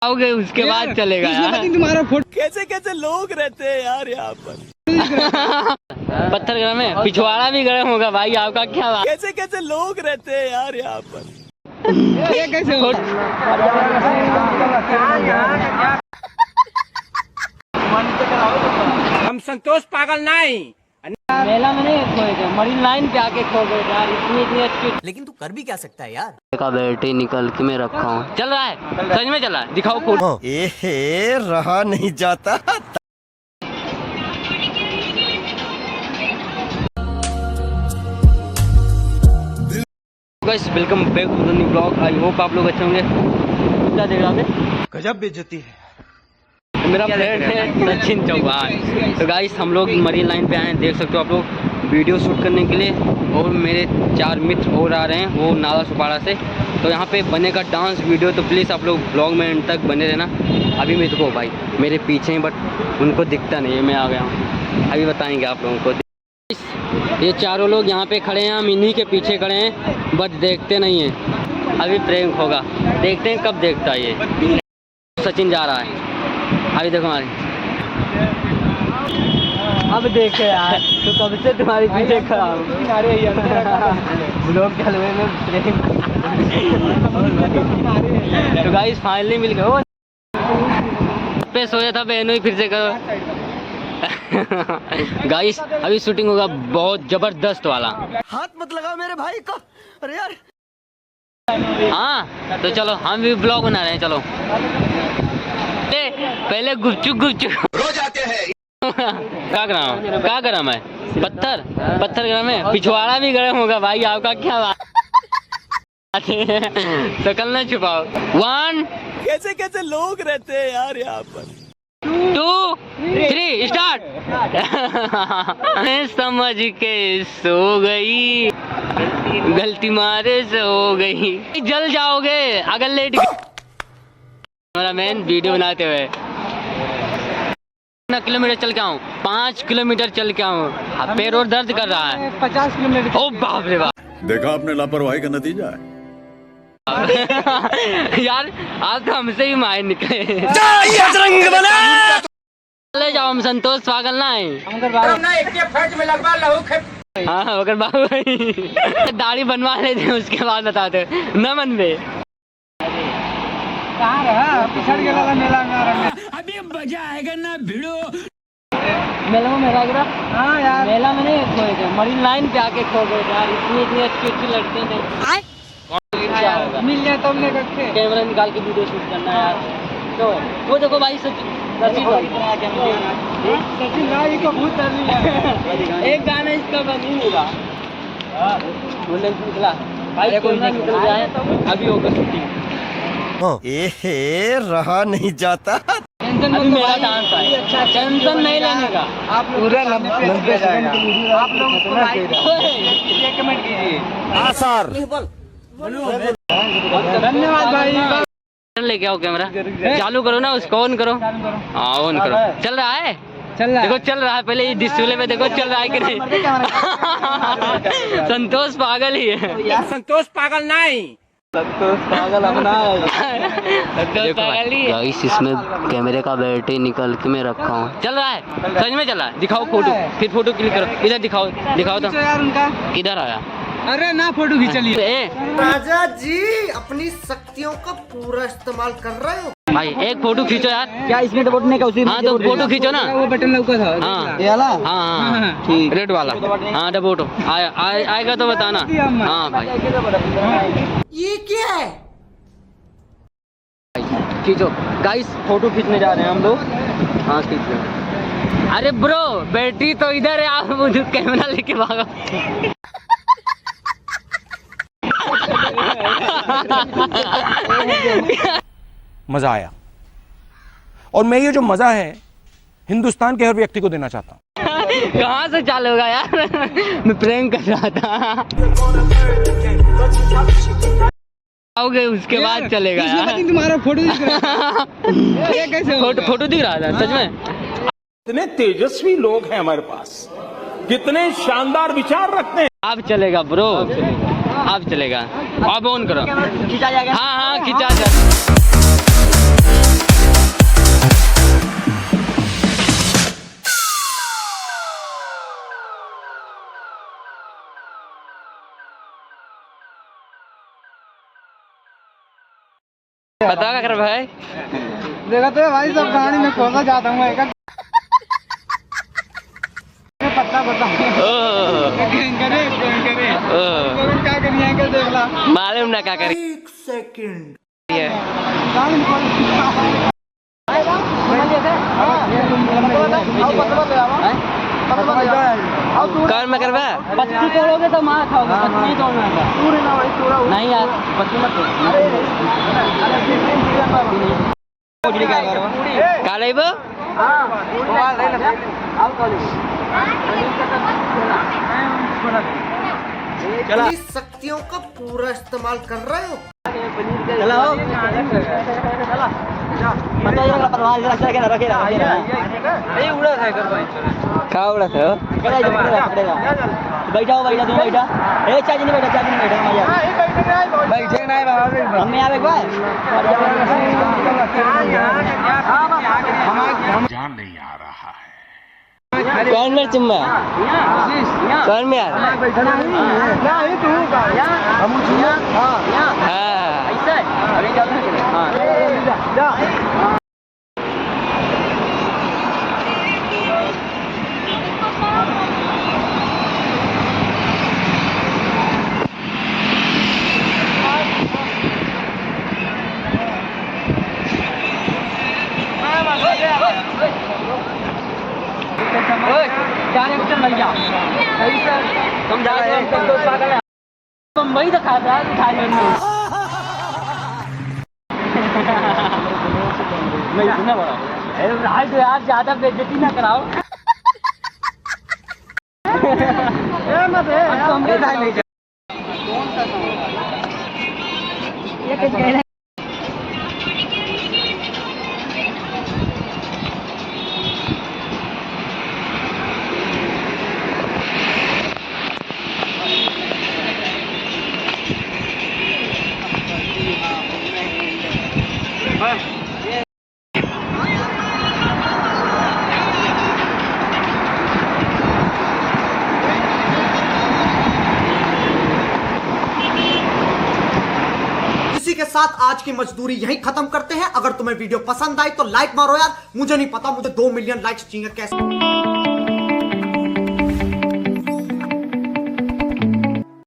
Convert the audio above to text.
आओगे उसके बाद चलेगा यार। तुम्हारा फोटो कैसे कैसे लोग रहते हैं यार यहाँ पर। पत्थर गरम है, पिछवाड़ा भी गरम होगा भाई, आपका क्या बात। कैसे कैसे लोग रहते हैं यार यहाँ पर। ये कैसे हो? हम संतोष पागल नहीं। मेला में नहीं खोए थे, मरीन लाइन पे आके खो गए यार। इतनी अच्छी लेकिन तू कर भी क्या सकता है यार। का बैटरी निकल के मैं रखा हूँ। चल रहा है, सच में चल रहा है, दिखाओ फोटो। ए रहा नहीं जाता। Guys welcome back to the new blog. I hope आप लोग अच्छे होंगे। क्या देख रहा है? गजब बेइज्जती है। मेरा फ्रेंड है सचिन चौहान। तो गाइस हम लोग मरीन लाइन पे आए हैं, देख सकते हो आप लोग, वीडियो शूट करने के लिए। और मेरे 4 मित्र और आ रहे हैं, वो नाला सुपाड़ा से। तो यहाँ पे बनेगा डांस वीडियो, तो प्लीज़ आप लोग ब्लॉग में एंड तक बने रहना। अभी मेरे को भाई मेरे पीछे हैं, बट उनको दिखता नहीं है, मैं आ गया हूँ। अभी बताएंगे आप लोगों को। ये चारों लोग यहाँ पे खड़े हैं, हम इन्हीं के पीछे खड़े हैं, बट देखते नहीं हैं। अभी प्रैंक होगा, देखते हैं कब देखता है ये। सचिन जा रहा है, अभी देखो हमारी। अब देखे यार, तो कब से तुम्हारे पीछे खड़ा हूँ। लोग चलवे में तो गाइस फाइनली मिल गए। पे सोया था बहनों ही, फिर से करो। गाइस अभी शूटिंग होगा बहुत जबरदस्त वाला। हाथ मत लगाओ मेरे भाई को। अरे यार हाँ तो चलो हम भी ब्लॉग बना रहे हैं। चलो पहले गुपचुप रोज आते हैं। क्या गरम है? पत्थर गरम है, पिछवाड़ा भी गरम होगा भाई, आपका क्या बात। शकल न छुपाओ। 1 कैसे कैसे लोग रहते हैं यार यहाँ पर। 2 3 स्टार्ट। मैं समझ के सो गई, गलती मारे से हो गई। जल जाओगे अगर लेट। हमारा मेन वीडियो बनाते हुए कितना किलोमीटर चल के आऊँ? 5 किलोमीटर चल के आऊँ। पैर और दर्द कर रहा है। 50 किलोमीटर। ओ बाप रे बाप। देखा आपने लापरवाही का नतीजा है। यार आप तो हमसे ही मार निकले। ले जाओ, हम संतोष पागल ना है। हाँ अगर बाबू दाढ़ी बनवा लेते उसके बाद बताते न मन में। कहाँ रहा? पिछड़ गया मेला में। अभी मजा आएगा ना भिड़ो। मेला में मेरा गिरा। हाँ यार, मेला में नहीं खोए थे, मरीन लाइन पे आके खो गए यार। इतनी अच्छी लड़के नहीं। मिल जाए तो हमने रखे। कैमरा निकाल के वीडियो शूट करना है यार। तो वो देखो भाई सचिन भाई को भूत कर लिया। एक गाना इसका बन ही नहीं रहा। निकला भाई, कैमरा निकल गया है, अभी होगा शूटिंग। ए रहा नहीं जाता। टेंशन मेरा डांस है, टेंशन नहीं लेने का। आप पूरा 90 सेकंड आप लोग उसको लाइक कमेंट कीजिए। हाँ सर। धन्यवाद भाई। लेके आओ कैमरा, चालू करो ना, उसको ऑन करो। हाँ ऑन करो। चल रहा है, देखो चल रहा है। पहले ये डिस्प्ले पे देखो चल रहा है कि नहीं। संतोष पागल ही है। संतोष पागल नहीं। संतोष पागल अपना गाइस इसमें कैमरे का बैटरी निकल के मैं रखा हूँ। चल रहा है, सच में चल रहा है, दिखाओ फोटो, फिर फोटो क्लिक करो। इधर दिखाओ तो यार उनका। किधर आया? अरे ना फोटो खींच लिए। राजा जी अपनी शक्तियों का पूरा इस्तेमाल कर रहे हो भाई। एक फोटो खींचो यार। क्या इसमें दबोटने का? उसी हाँ तो फोटो खींचो ना। वो बटन लौका था। हाँ ये वाला? हाँ ठीक। रेड वाला। हाँ डबोटो आएगा तो बताना। हाँ भाई ये क्या है? खींचो गाइस, फोटो खींचने जा रहे हैं हम लोग। हाँ खींच लो। अरे ब्रो बैटरी तो इधर है, आप मुझे कैमरा लेके भागो। मजा आया, और मैं ये जो मजा है हिंदुस्तान के हर व्यक्ति को देना चाहता हूँ। कहाँ से चालू होगा यार? मैं प्रैंक कर रहा था। आओगे उसके बाद चलेगा यार। तुम्हारा फोटो दिख रहा है। ये कैसे हो? फोटो दिख रहा था सच में। कितने तेजस्वी लोग हैं हमारे पास, कितने शानदार विचार रखते हैं। अब चलेगा ब्रो, अब चलेगा। अब ऑन करो। खींचा जाएगा। हाँ खींचा जा। बताओ क्या कर भाई। देखा तो भाई सब कहानी में खोसा जाता हूँ मैं पत्ता बता क्या करिए क्या देख ला मालूम ना क्या करें। एक सेकंड। कौन में करवा पत्ती तोड़ोगे तो मार खाओगे, पत्ती तोड़ना नहीं यार, पत्ती मत का लेब अपनी शक्तियों का पूरा इस्तेमाल कर रहे हो। का उड़ा था बैठा बैठा तुम बैठा ए चार्ज नहीं बैठा बैठे नहीं बाबा हमें आवे जान नहीं आ रहा है। कौन मेरे चुम्मा कौन में यार जाने को चल भैया सही सर तुम जा रहे हो तो पागल है तुम वही तो खा रहा है खाने में मैं इतना बड़ा अरे भाई तो यार ज्यादा बेइज्जती ना कराओ ए मत है तुम के नहीं जा कौन सा ये कुछ कह रहे इसी के साथ आज की मजदूरी यहीं खत्म करते हैं। अगर तुम्हें वीडियो पसंद आई तो लाइक मारो यार, मुझे नहीं पता मुझे 2 मिलियन लाइक्स चाहिए कैसे।